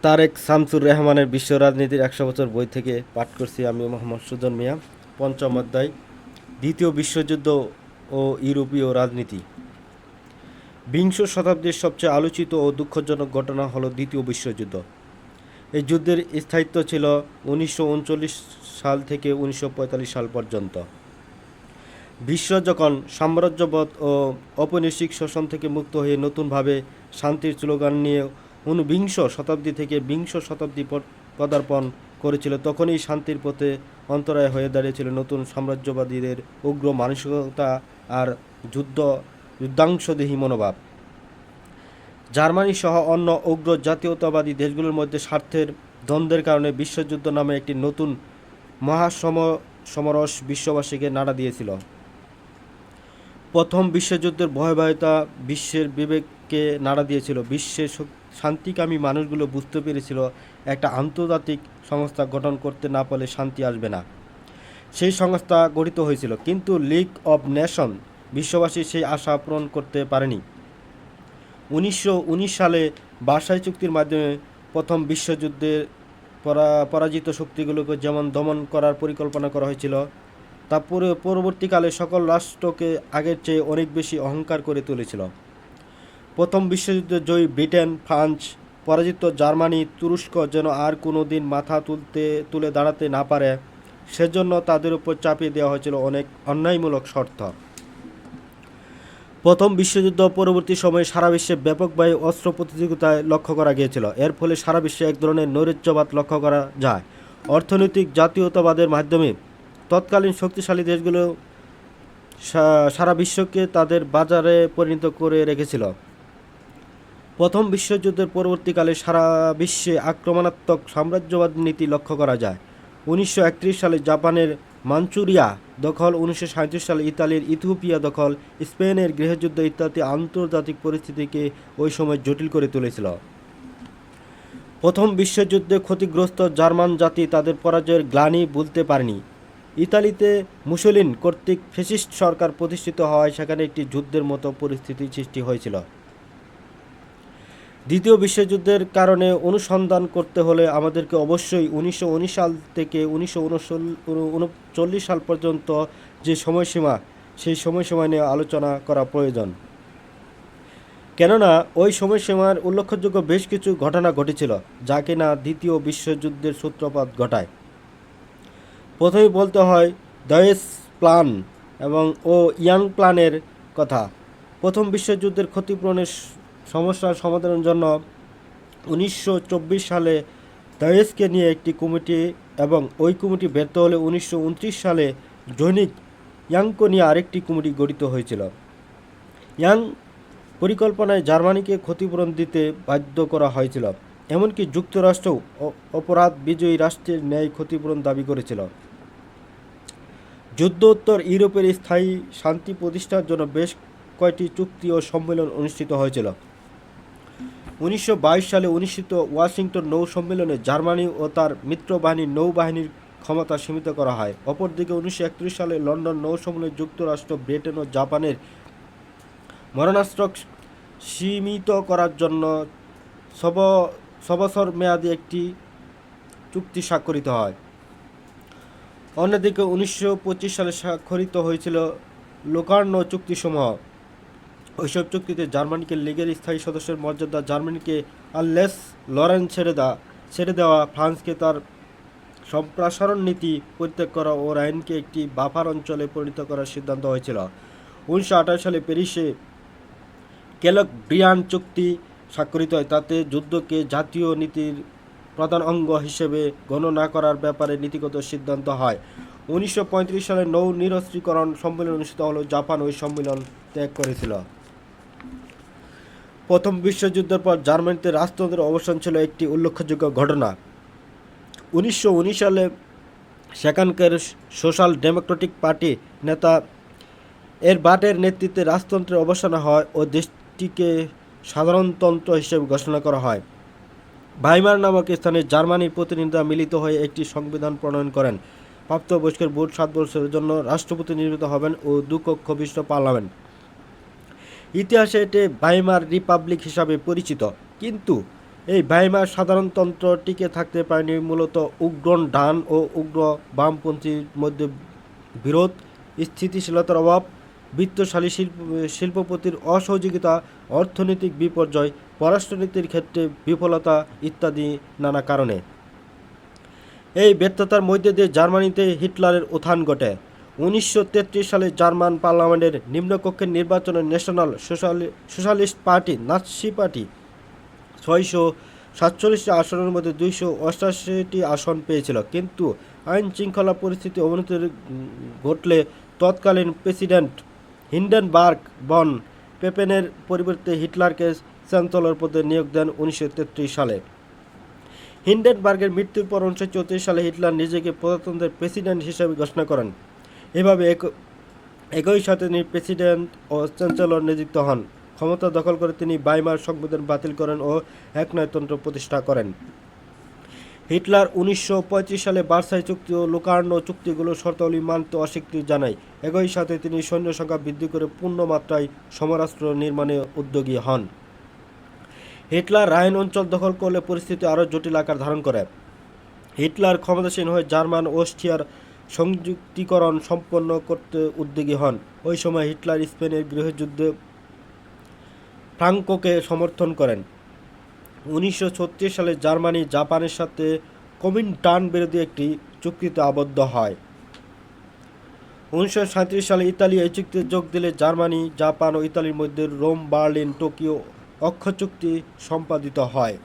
তারেক শামসুর রহমানের বিশ্ব রাজনীতির ১০০ বছর বই থেকে পাঠ করছি আমি মোহাম্মদ সুজন মিয়া। পঞ্চম অধ্যায়, দ্বিতীয় বিশ্বযুদ্ধ ও ইউরোপীয় রাজনীতি। বিংশ শতাব্দীর সবচেয়ে আলোচিত ও দুঃখজনক ঘটনা হলো দ্বিতীয় বিশ্বযুদ্ধ। এই যুদ্ধের স্থায়িত্ব ছিল ১৯৩৯ সাল থেকে ১৯৪৫ সাল পর্যন্ত। বিশ্ব যখন সাম্রাজ্যবাদ ও ঔপনিবেশিক শোষণ থেকে মুক্ত হয়ে নতুনভাবে শান্তির স্লোগান নিয়ে ঊনবিংশ শতাব্দী থেকে বিংশ শতাব্দী পদার্পণ করেছিল, তখনই শান্তির পথে অন্তরায় হয়ে দাঁড়িয়েছিল নতুন সাম্রাজ্যবাদীদের উগ্র মানসিকতা আর যুদ্ধাংশদেহী মনোভাব। জার্মানি সহ অন্য উগ্র জাতীয়তাবাদী দেশগুলোর মধ্যে স্বার্থের দ্বন্দ্বের কারণে বিশ্বযুদ্ধ নামে একটি নতুন মহাসমরস বিশ্ববাসীকে নাড়া দিয়েছিল। প্রথম বিশ্বযুদ্ধের ভয়াবহতা বিশ্বের বিবেককে নাড়া দিয়েছিল। বিশ্বের শান্তিকামী মানুষগুলো বুঝতে পেরেছিল একটা আন্তর্জাতিক সংস্থা গঠন করতে না পারলে শান্তি আসবে না। সেই সংস্থা গঠিত হয়েছিল, কিন্তু লিগ অব নেশন বিশ্ববাসীর সেই আশা পূরণ করতে পারেনি। ১৯১৯ সালে ভার্সাই চুক্তির মাধ্যমে প্রথম বিশ্বযুদ্ধের পরাজিত শক্তিগুলোকে যেমন দমন করার পরিকল্পনা করা হয়েছিল, তা পরবর্তীকালে সকল রাষ্ট্রকে আগের চেয়ে অনেক বেশি অহংকার করে তুলেছিল। প্রথম বিশ্বযুদ্ধে জয়ী ব্রিটেন, ফ্রান্স, পরাজিত জার্মানি, তুরস্ক যেন আর কোনো দিন মাথা তুলে দাঁড়াতে না পারে, সেজন্য তাদের উপর চাপিয়ে দেওয়া হয়েছিল অনেক অন্যায়মূলক শর্ত। প্রথম বিশ্বযুদ্ধ পরবর্তী সময়ে সারা বিশ্বে ব্যাপকভাবে অস্ত্র প্রতিযোগিতায় লক্ষ্য করা গিয়েছিল। এর ফলে সারা বিশ্বে এক ধরনের নৈরাজ্যবাদ লক্ষ্য করা যায়। অর্থনৈতিক জাতীয়তাবাদের মাধ্যমে তৎকালীন শক্তিশালী দেশগুলো সারা বিশ্বকে তাদের বাজারে পরিণত করে রেখেছিল। প্রথম বিশ্বযুদ্ধের পরবর্তীকালে সারা বিশ্বে আক্রমণাত্মক সাম্রাজ্যবাদ নীতি লক্ষ্য করা যায়। ১৯৩১ সালে জাপানের মাঞ্চুরিয়া দখল, ১৯৩৭ সালে ইতালির ইথিওপিয়া দখল, স্পেনের গৃহযুদ্ধ ইত্যাদি আন্তর্জাতিক পরিস্থিতিকে ওই সময় জটিল করে তুলেছিল। প্রথম বিশ্বযুদ্ধে ক্ষতিগ্রস্ত জার্মান জাতি তাদের পরাজয়ের গ্লানি ভুলতে পারেনি। ইতালিতে মুসোলিন কর্তৃক ফ্যাসিস্ট সরকার প্রতিষ্ঠিত হওয়ায় সেখানে একটি যুদ্ধের মতো পরিস্থিতি সৃষ্টি হয়েছিল। দ্বিতীয় বিশ্বযুদ্ধের কারণে অনুসন্ধান করতে হলে আমাদেরকে অবশ্যই ১৯১৯ সাল থেকে ১৯৩৯ সাল পর্যন্ত যে সময়সীমা, সেই সময়সীমা নিয়ে আলোচনা করা প্রয়োজন। কেননা ওই সময়সীমার উল্লেখযোগ্য বেশ কিছু ঘটনা ঘটেছিল যা কিনা দ্বিতীয় বিশ্বযুদ্ধের সূত্রপাত ঘটায়। প্রথমেই বলতে হয় ডয়েস প্ল্যান ও ইয়াং প্ল্যানের কথা। প্রথম বিশ্বযুদ্ধের ক্ষতিপূরণের সমস্যার সমাধানের জন্য ১৯২৪ সালে ডয়েসকে নিয়ে একটি কমিটি, এবং ওই কমিটি ব্যর্থ হলে ১৯২৯ সালে জৈনিক ইয়াংকে নিয়ে আরেকটি কমিটি গঠিত হয়েছিল। ইয়াং পরিকল্পনায় জার্মানিকে ক্ষতিপূরণ দিতে বাধ্য করা হয়েছিল, এমনকি যুক্তরাষ্ট্রও অপরাধ বিজয়ী রাষ্ট্রের ন্যায় ক্ষতিপূরণ দাবি করেছিল। যুদ্ধোত্তর ইউরোপের স্থায়ী শান্তি প্রতিষ্ঠার জন্য বেশ কয়েকটি চুক্তি ও সম্মেলন অনুষ্ঠিত হয়েছিল। ১৯২২ সালে অনুষ্ঠিত ওয়াশিংটন নৌ সম্মেলনে জার্মানি ও তার মিত্রবাহিনীর নৌবাহিনীর ক্ষমতা সীমিত করা হয়। অপরদিকে ১৯৩১ সালে লন্ডন নৌ সম্মেলনে যুক্তরাষ্ট্র, ব্রিটেন ও জাপানের মারণাস্ত্র সীমিত করার জন্য ৬ বছর মেয়াদী একটি চুক্তি স্বাক্ষরিত হয়। অন্যদিকে ১৯২৫ সালে স্বাক্ষরিত হয়েছিল লোকার্নো চুক্তিসমূহ। ওইসব চুক্তিতে জার্মানিকে লীগের স্থায়ী সদস্যের মর্যাদা, জার্মানিকে আলসেস লরেন ছেড়ে দেওয়া, ফ্রান্সকে তার সম্প্রসারণ নীতি পরিত্যাগ করা ও রাইনকে একটি বাফার অঞ্চলে পরিণত করার সিদ্ধান্ত হয়েছিল। ১৯২৮ সালে প্যারিসে কেলক-ব্রিয়ান চুক্তি স্বাক্ষরিত হয়। তাতে যুদ্ধকে জাতীয় নীতির প্রধান অঙ্গ হিসেবে গণনা করার ব্যাপারে নীতিগত সিদ্ধান্ত হয়। ১৯৩৫ সালে নৌ নিরস্ত্রীকরণ সম্মেলন অনুষ্ঠিত হলেও জাপান ওই সম্মেলন ত্যাগ করেছিল। প্রথম বিশ্বযুদ্ধের পর জার্মানিতে রাজতন্ত্রের অবসান ছিল একটি উল্লেখযোগ্য ঘটনা। ১৯১৯ সালে সেখানকার সোশ্যাল ডেমোক্রেটিক পার্টি নেতা বাটের নেতৃত্বে রাজতন্ত্রের অবসান হয় ও দেশটিকে সাধারণতন্ত্র হিসেবে ঘোষণা করা হয়। ভাইমার নামক স্থানে জার্মানির প্রতিনিধিরা মিলিত হয়ে একটি সংবিধান প্রণয়ন করেন। প্রাপ্তবয়স্কের ভোট ৭ বছরের জন্য রাষ্ট্রপতি নির্বাচিত হবেন ও ২ কক্ষ বিশিষ্ট পার্লামেন্ট। ইতিহাসে এটি ভাইমার রিপাবলিক হিসাবে পরিচিত, কিন্তু এই ভাইমার সাধারণতন্ত্র টিকে থাকতে পারেনি মূলত উগ্র ডান ও উগ্র বামপন্থীর মধ্যে বিরোধ, স্থিতিশীলতার অভাব, বিত্তশালী শিল্পপতির অসহযোগিতা, অর্থনৈতিক বিপর্যয়, পররাষ্ট্রনীতির ক্ষেত্রে বিফলতা ইত্যাদি নানা কারণে। এই ব্যর্থতার মধ্যে দিয়ে জার্মানিতে হিটলারের উত্থান ঘটে। 1933 সালে জার্মান পার্লামেন্টের নিম্নকক্ষের নির্বাচনে national socialist party Nazi party 647টি আসনের মধ্যে 288টি আসন পেয়েছিল, কিন্তু আইন শৃঙ্খলা পরিস্থিতি অবনতি ঘটলে তৎকালীন প্রেসিডেন্ট হিন্ডেনবার্গ বন পেপেনের পরিবর্তে হিটলারকে চ্যান্সেলর পদে নিয়োগ দেন 1933 সালে। হিন্ডেনবার্গের মৃত্যুর পর 1934 সালে হিটলার নিজেকে প্রজাতন্ত্রের প্রেসিডেন্ট হিসেবে ঘোষণা করেন। এভাবে একই সাথে তিনি প্রেসিডেন্ট ও চ্যান্সেলর নিযুক্ত হন। ক্ষমতা দখল করে তিনি ভাইমার সংবিধান বাতিল করেন ও একনায়কতন্ত্র প্রতিষ্ঠা করেন। হিটলার 1935 সালে ভার্সাই চুক্তি ও লোকার্নো চুক্তিগুলোর শর্তাবলী মানতে অস্বীকৃতি জানায়। একই সাথে তিনি সৈন্য সংখ্যা বৃদ্ধি করে পূর্ণমাত্রায় সমরাস্ত্র নির্মাণে উদ্যোগী হন। হিটলার রাইন অঞ্চল দখল করলে পরিস্থিতি আরও জটিল আকার ধারণ করে। হিটলার ক্ষমতাসীন হয়ে জার্মান অস্ট্রিয়ার সংযুক্তিকরণ সম্পন্ন করতে উদ্যোগী হন। ওই সময় হিটলার স্পেনের গৃহযুদ্ধে ফ্রাঙ্কোকে সমর্থন করেন। 1936 সালে জার্মানি জাপানের সাথে কমিনটার্ন বিরোধী একটি চুক্তিতে আবদ্ধ হয়। 1937 সালে ইতালি এই চুক্তিতে যোগ দিলে জার্মানি, জাপান ও ইতালির মধ্যে রোম, বার্লিন, টোকিও অক্ষ চুক্তি সম্পাদিত হয়।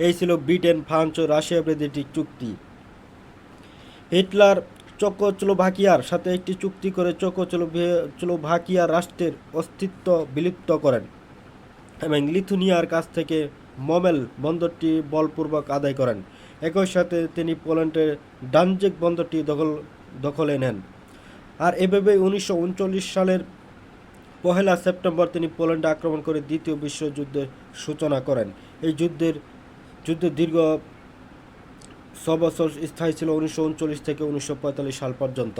এই ছিল ব্রিটেন, ফ্রান্স ও রাশিয়া বিরোধী একটি চুক্তি। হিটলার চেকোস্লোভাকিয়ার সাথে একটি চুক্তি করে চেকোস্লোভাকিয়া রাষ্ট্রের অস্তিত্ব বিলুপ্ত করেন এবং লিথুনিয়ার কাছ থেকে মমেল বন্দরটি বলপূর্বক আদায় করেন। একই সাথে তিনি পোল্যান্ডের ডানজেক বন্দরটি দখলে নেন। আর এভাবে 1939 সালের 1 সেপ্টেম্বর তিনি পোল্যান্ডে আক্রমণ করে দ্বিতীয় বিশ্বযুদ্ধের সূচনা করেন। এই যুদ্ধ দীর্ঘ 6 বছর স্থায়ী ছিল, 1939 থেকে 1945 সাল পর্যন্ত।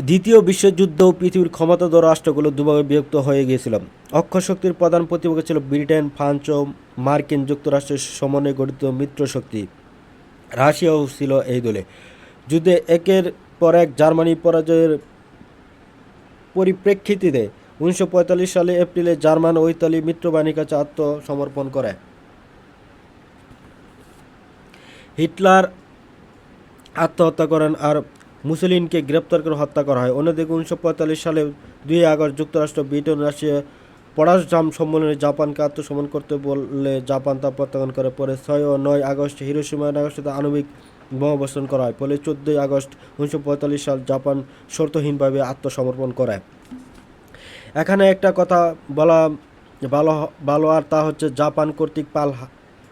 দ্বিতীয় বিশ্বযুদ্ধেও পৃথিবীর ক্ষমতাধর রাষ্ট্রগুলো দুভাগে বিভক্ত হয়ে গিয়েছিল। অক্ষশক্তির প্রধান প্রতিপক্ষ ছিল ব্রিটেন, ফ্রান্স ও মার্কিন যুক্তরাষ্ট্রের সমন্বয়ে গঠিত মিত্রশক্তি। রাশিয়াও ছিল এই দলে। যুদ্ধে একের পর এক জার্মানি পরাজয়ের পরিপ্রেক্ষিতে 1945 সালে এপ্রিলে জার্মান ও ইতালি মিত্রবাহিনীর কাছে আত্মসমর্পণ করে। হিটলার আত্মহত্যা করেন আর মুসোলিনিকে গ্রেপ্তার করে হত্যা করা হয়। অন্যদিকে 1945 সালে 2 আগস্ট যুক্তরাষ্ট্র, ব্রিটেন, রাশিয়া পড়াশধাম সম্মেলনে জাপানকে আত্মসমর্পণ করতে বললে জাপান তা প্রত্যাখ্যান করে। পরে 6 ও 9 আগস্ট হিরোশিমা ও নাগাসাকিতে আণবিক বোমাবর্ষণ করা হয়। ফলে 14 আগস্ট 1945 সাল জাপান শর্তহীনভাবে আত্মসমর্পণ করে। এখানে একটা কথা ভালো আর তা হচ্ছে জাপান কর্তৃক পার্ল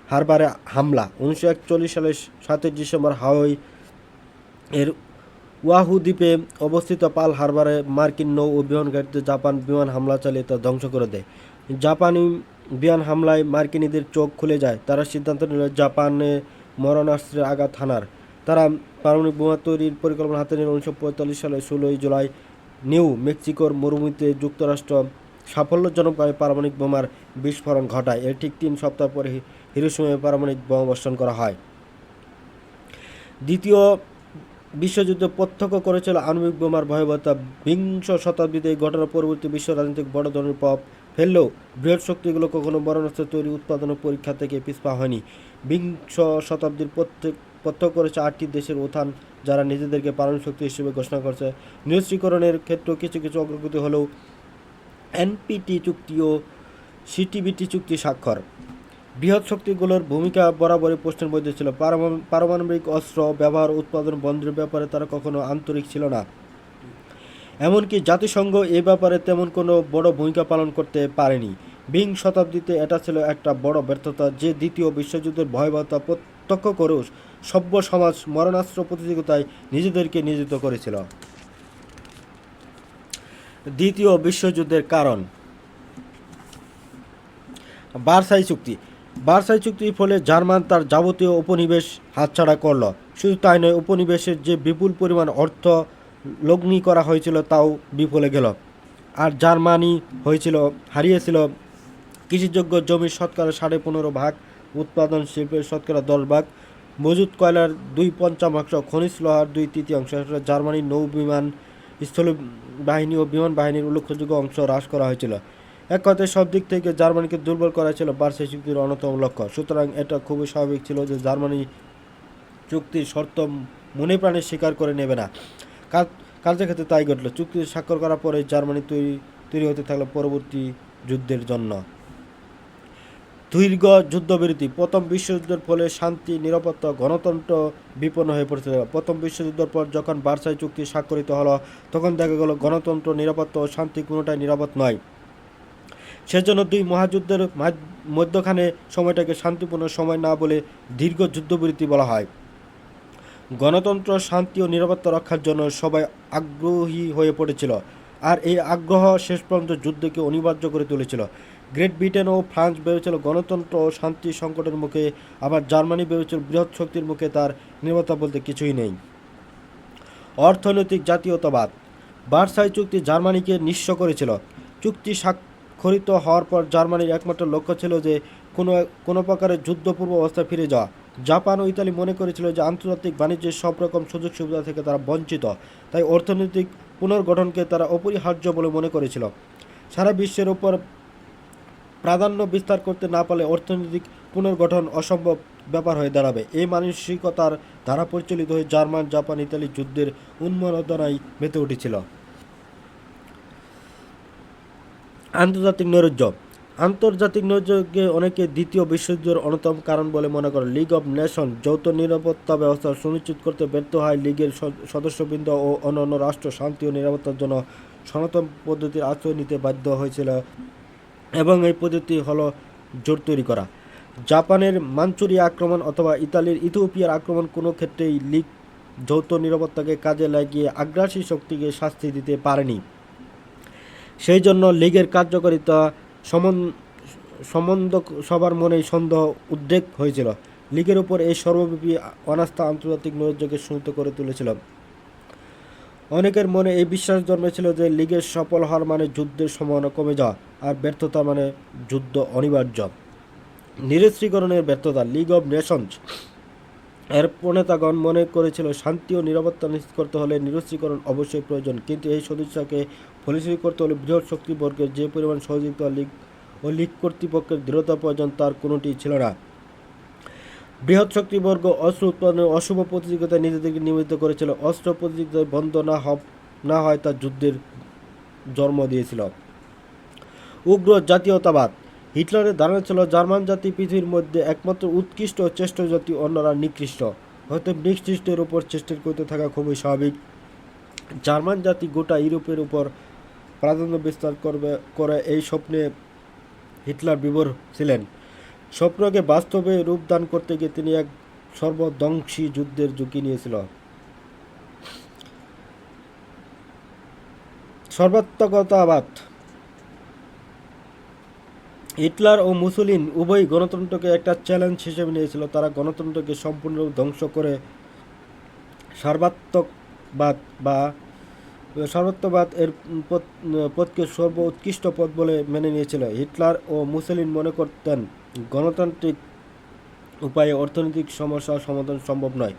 হারবারে হামলা। 1941 সালের 7 ডিসেম্বর হাওয়াই এর ওয়াহু দ্বীপে অবস্থিত পার্ল হারবারে মার্কিন নৌ ও বিমান ঘাঁটিতে জাপান বিমান হামলা চালিয়ে তা ধ্বংস করে দেয়। জাপানি বিমান হামলায় মার্কিনীদের চোখ খুলে যায়। তারা সিদ্ধান্ত নিল জাপানে মরণাস্ত্রের আঘাত হানার। তারা পারমাণবিক বোমা তৈরির পরিকল্পনা হাতে নিল। 1945 সালের 16 জুলাই নিউ মেক্সিকোর মরুভূমিতে যুক্তরাষ্ট্র সাফল্যজনকভাবে পারমাণবিক বোমার বিস্ফোরণ ঘটায়। এর ঠিক 3 সপ্তাহ পরে হিরোশিমায় পারমাণবিক বোমা বর্ষণ করা হয়। দ্বিতীয় বিশ্বযুদ্ধ প্রত্যক্ষ করেছিল আণবিক বোমার ভয়াবহতা। বিংশ শতাব্দীতে এই ঘটনা পরবর্তী বিশ্ব রাজনীতিক বড় ধরনের প্রভাব ফেললেও বৃহৎ শক্তিগুলো কখনো মরণাস্ত্র তৈরি, উৎপাদন ও পরীক্ষা থেকে পিছপা হয়নি। বিংশ শতাব্দীর প্রত্যক্ষ করেছে 8টি দেশের উত্থান, যারা নিজেদেরকে পারমাণবিক শক্তি হিসেবে ঘোষণা করেছে। নিরস্ত্রীকরণের ক্ষেত্রেও কিছু কিছু অগ্রগতি হলেও এনপিটি চুক্তি ও সিটিবিটি চুক্তি স্বাক্ষর। বৃহৎ শক্তিগুলোর ভূমিকা বরাবরই প্রশ্নের মধ্যে ছিল। পারমাণবিক অস্ত্র ব্যবহার উৎপাদন বন্ধের ব্যাপারে তারা কখনো আন্তরিক ছিল না। এমনকি জাতিসংঘ এ ব্যাপারে তেমন কোনো বড় ভূমিকা পালন করতে পারেনি। বিংশ শতাব্দীতে এটা ছিল একটা বড় ব্যর্থতা যে দ্বিতীয় বিশ্বযুদ্ধের ভয়াবহতা প্রত্যক্ষ করেও সভ্য সমাজ মরণাস্ত্র প্রতিযোগিতায় নিজেদেরকে নিয়োজিত করেছিল। দ্বিতীয় বিশ্বযুদ্ধের কারণ। ভার্সাই চুক্তি। ভার্সাই চুক্তির ফলে জার্মান তার যাবতীয় উপনিবেশ হাতছাড়া করল। শুধু তাই নয়, উপনিবেশের যে বিপুল পরিমাণ অর্থ লগ্নি করা হয়েছিল তাও বিফলে গেল। আর জার্মানি হারিয়েছিল কৃষিযোগ্য জমির শতকরা 15.5 ভাগ, উৎপাদন শিল্পের শতকরা 10 ভাগ, মজুদ কয়লার 2/5, খনিজ লোহার 2/3। জার্মানির নৌ বিমান, স্থল বাহিনী ও বিমান বাহিনীর উল্লেখযোগ্য অংশ হ্রাস করা হয়েছিল। এক কথায় সব দিক থেকে জার্মানিকে দুর্বল করা ছিল ভার্সাই চুক্তির অন্যতম লক্ষ্য। সুতরাং এটা খুবই স্বাভাবিক ছিল যে জার্মানি চুক্তির শর্ত মনে প্রাণে স্বীকার করে নেবে না। কার্যক্ষেত্রে তাই ঘটল। চুক্তি স্বাক্ষর করার পরে জার্মানি তৈরি হতে থাকলো পরবর্তী যুদ্ধের জন্য। দীর্ঘ যুদ্ধবিরতি। প্রথম বিশ্বযুদ্ধের ফলে শান্তি, নিরাপত্তা, গণতন্ত্র বিপন্ন হয়ে পড়েছিল। প্রথম বিশ্বযুদ্ধের পর যখন ভার্সাই চুক্তি স্বাক্ষরিত হলো, তখন দেখা গেল গণতন্ত্র, নিরাপত্তা ও শান্তি কোনোটাই নিরাপদ নয়। সেজন্য দুই মহাযুদ্ধের মধ্যখানে সময়টাকে শান্তিপূর্ণ সময় না বলে দীর্ঘ যুদ্ধবিরতি বলা হয়। গণতন্ত্র, শান্তি ও নিরাপত্তা রক্ষার জন্য সবাই আগ্রহী হয়ে পড়েছিল, আর এই আগ্রহ শেষ পর্যন্ত যুদ্ধকে অনিবার্য করে তুলেছিল। গ্রেট ব্রিটেন ও ফ্রান্স ভেবেছিল গণতন্ত্র ও শান্তি সংকটের মুখে, আবার জার্মানি ভেবেছিল বৃহৎ শক্তির মুখে তার নিরাপত্তা বলতে কিছুই নেই। অর্থনৈতিক জাতীয়তাবাদ। ভার্সাই চুক্তি জার্মানিকে নিঃস্ব করেছিল। চুক্তি স্বাক্ষরিত হওয়ার পর জার্মানির একমাত্র লক্ষ্য ছিল যে কোনো প্রকারের যুদ্ধপূর্ব অবস্থায় ফিরে যাওয়া। জাপান ও ইতালি মনে করেছিল যে আন্তর্জাতিক বাণিজ্যের সব রকম সুযোগ সুবিধা থেকে তারা বঞ্চিত, তাই অর্থনৈতিক পুনর্গঠনকে তারা অপরিহার্য বলে মনে করেছিল। সারা বিশ্বের উপর প্রাধান্য বিস্তার করতে না পারলে অর্থনৈতিক পুনর্গঠন অসম্ভব ব্যাপার হয়ে দাঁড়াবে। এই মানসিকতার ধারা পরিচালিত হয়ে জার্মান, জাপান, ইতালি যুদ্ধের উন্মাদনায় মেতে উঠেছিল। আন্তর্জাতিক নৈরাজ্য। আন্তর্জাতিক নৈরাজ্যকে অনেকে দ্বিতীয় বিশ্বযুদ্ধের অন্যতম কারণ বলে মনে করে। লিগ অব নেশন যৌথ নিরাপত্তা ব্যবস্থা সুনিশ্চিত করতে ব্যর্থ হয়। লিগের সদস্যবৃন্দ ও অন্যান্য রাষ্ট্র শান্তি ও নিরাপত্তার জন্য সনাতন পদ্ধতির আশ্রয় নিতে বাধ্য হয়েছিল, এবং এই পদ্ধতি হলো জোট তৈরি করা। জাপানের মাঞ্চুরিয়া আক্রমণ অথবা ইতালির ইথিওপিয়ার আক্রমণ কোনো ক্ষেত্রেই লিগ যৌথ নিরাপত্তাকে কাজে লাগিয়ে আগ্রাসী শক্তিকে শাস্তি দিতে পারেনি। সেই জন্য লীগের কার্যকারিতা সম্বন্ধ সবার মনেই সন্দেহ, উদ্বেগ হয়েছিল। লীগের উপর এই সর্বব্যাপী অনাস্থা আন্তর্জাতিক নৈরাজ্যকে সুনিশ্চিত করে তুলেছিল। অনেকের মনে এই বিশ্বাস জন্মেছিল যে লীগের সফল হওয়ার মানে যুদ্ধের সম্ভাবনা কমে যাওয়া, আর ব্যর্থতা মানে যুদ্ধ অনিবার্য। নিরস্ত্রীকরণের ব্যর্থতা। লিগ অব নেশনস এর প্রণেতাগণ মনে করেছিল শান্তি ও নিরাপত্তা নিশ্চিত করতে হলে নিরস্ত্রীকরণ অবশ্যই প্রয়োজন, কিন্তু এই সদিচ্ছাকে ফলপ্রসূ করতে হলে বৃহৎ শক্তিবর্গের যে পরিমাণ সহযোগিতা লীগ কর্তৃপক্ষের দৃঢ়তা প্রয়োজন তার কোনোটি ছিল না। বৃহৎ শক্তিবর্গ অস্ত্র উৎপাদনের অশুভ প্রতিযোগিতায় নিজেদেরকে নিয়োজিত করেছিল। অস্ত্র প্রতিযোগিতায় বন্ধ না হয় তা যুদ্ধের জন্ম দিয়েছিল। উগ্র জাতীয়তাবাদ। হিটলারের ধারণা ছিল জার্মান জাতি পৃথিবীর মধ্যে একমাত্র উৎকৃষ্ট ও শ্রেষ্ঠ জাতি, অন্যরা নিকৃষ্ট। হয়তো নিকৃষ্টের উপর চেষ্টা করতে থাকা খুবই স্বাভাবিক। জার্মান জাতি গোটা ইউরোপের উপর প্রাধান্য বিস্তার করে এই স্বপ্নে হিটলার বিভোর ছিলেন। স্বপ্নকে বাস্তবে রূপদান করতে গিয়ে তিনি এক সর্বধ্বংসী যুদ্ধের ঝুঁকি নিয়েছিল। সর্বাত্মকতাবাদ। হিটলার ও মুসোলিন উভয়ই গণতন্ত্রকে একটা চ্যালেঞ্জ হিসেবে নিয়েছিল। তারা গণতন্ত্রকে সম্পূর্ণরূপে ধ্বংস করে সার্বত্ববাদ এর পথকে সর্বোৎকৃষ্ট পথ বলে মেনে নিয়েছিল। হিটলার ও মুসোলিন মনে করতেন গণতান্ত্রিক উপায়ে অর্থনৈতিক সমস্যার সমাধান সম্ভব নয়।